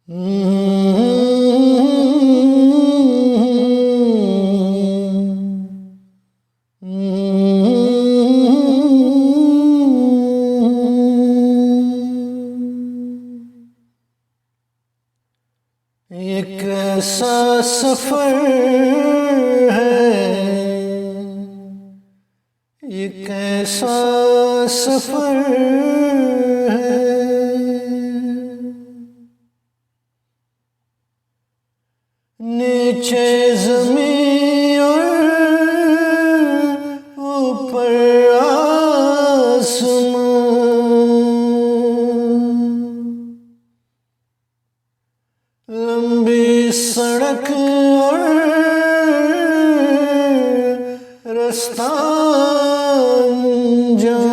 एक ऐसा सफर है, एक ऐसा सफर है, नीचे ज़मीं और ऊपर आसमां, लंबी सड़क और रास्ता अनजान,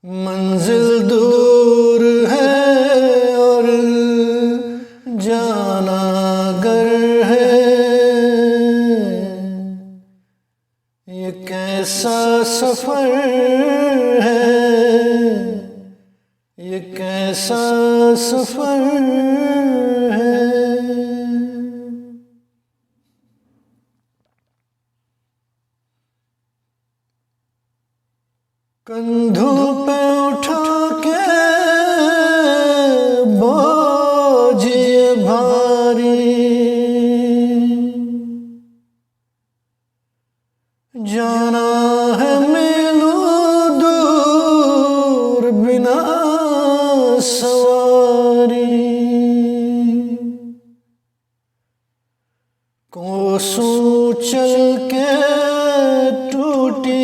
मंजिल दूर है और जाना गर है, ये कैसा सफर है, ये कैसा सफर है। कंधों पे उठा के बोझ ये भारी, जाना है मीलों दूर बिना सवारी, कोसों चल के टूटी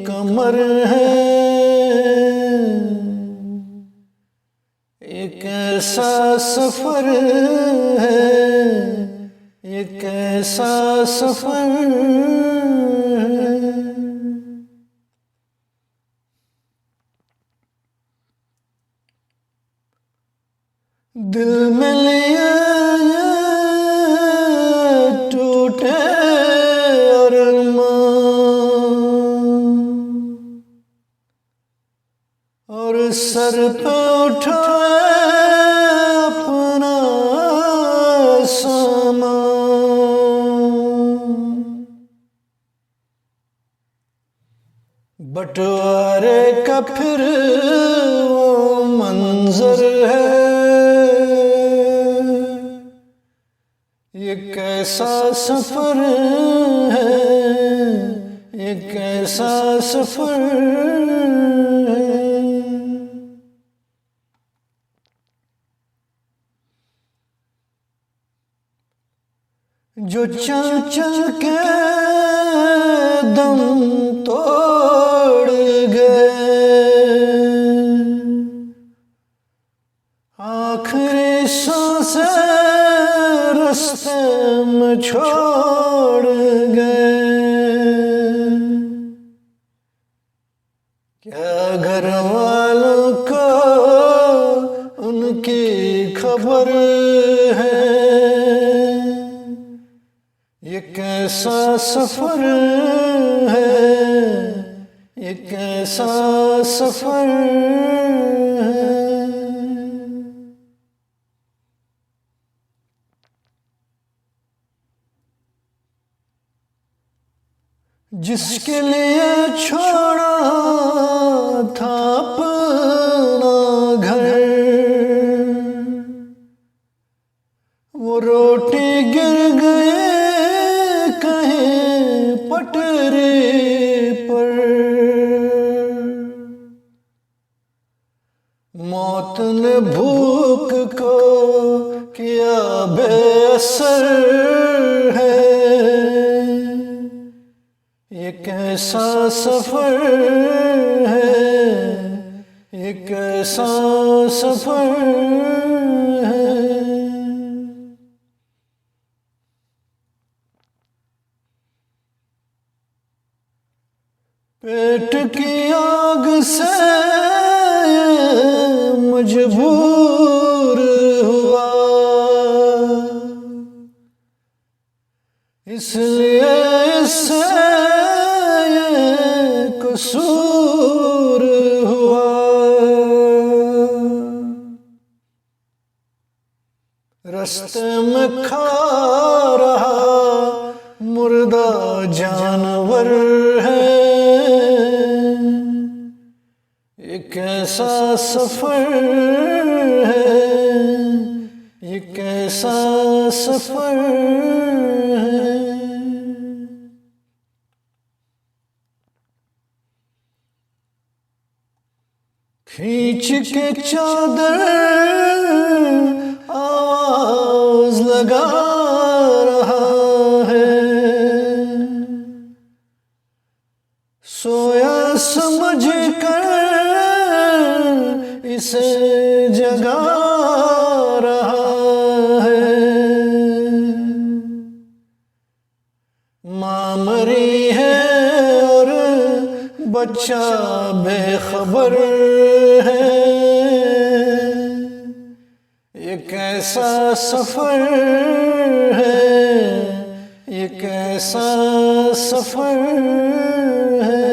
कमर है, एक ऐसा सफर है, एक ऐसा सफर है। दिल में लिए टूटे और सर पे उठाए अपना सामान, बंटवारे का फिर वो मंजर है, ये कैसा सफर है, ये कैसा सफर है। जो चल चल के दम तोड़ गए, आखिरी सांसें रास्ते में छोड़ गए, क्या घर वालों को उनकी खबर है, ये कैसा सफर है, ये कैसा सफर है। जिसके लिए छोड़ा था अपना घर, वो रोटी गिर गई कहीं पटरी पर, मौत ने भूख को किया बेअसर है, ये कैसा सफर है, ये कैसा सफर है। पेट की आग से मजबूर हुआ, इसलिए इससे ये कसूर हुआ, रास्ते में खा रहा मुर्दा जानवर है। ये कैसा सफर है, ये कैसा सफर है। खींच के चादर आवाज लगा रहा है, सोया समझ कर इसे जगा रहा है। माँ मरी है और बच्चा बेखबर है। ये कैसा सफर है, ये कैसा सफर है।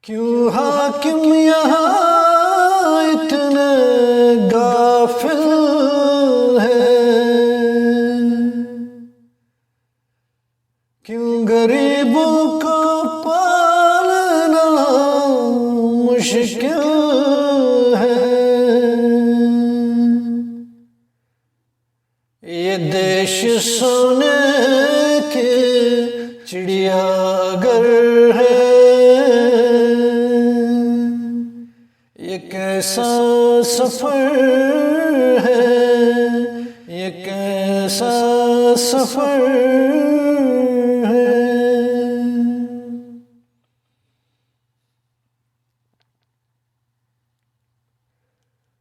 क्यों हाकिम यहाँ इतने गाफिल है, क्यों गरीबों को पालना मुश्किल है। ये देश सोने के चिड़ियाघर है। ये कैसा सफर है, ये कैसा सफर है।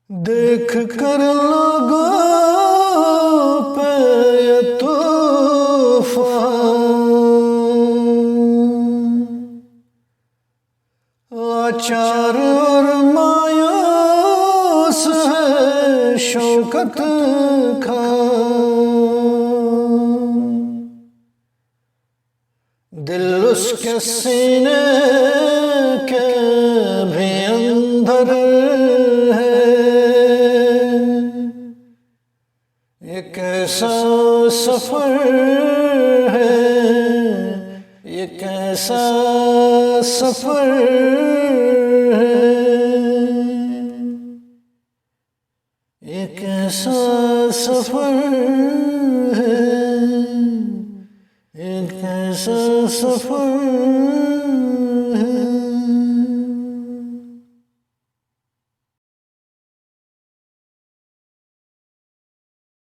देख कर लोगों पे ये तूफान, लाचार और मायूस है शौकत खान। दिल उसके सीने के भी अंदर है। ये कैसा सफर है, ये कैसा सफर है। ये कैसा सफर है, ये कैसा सफर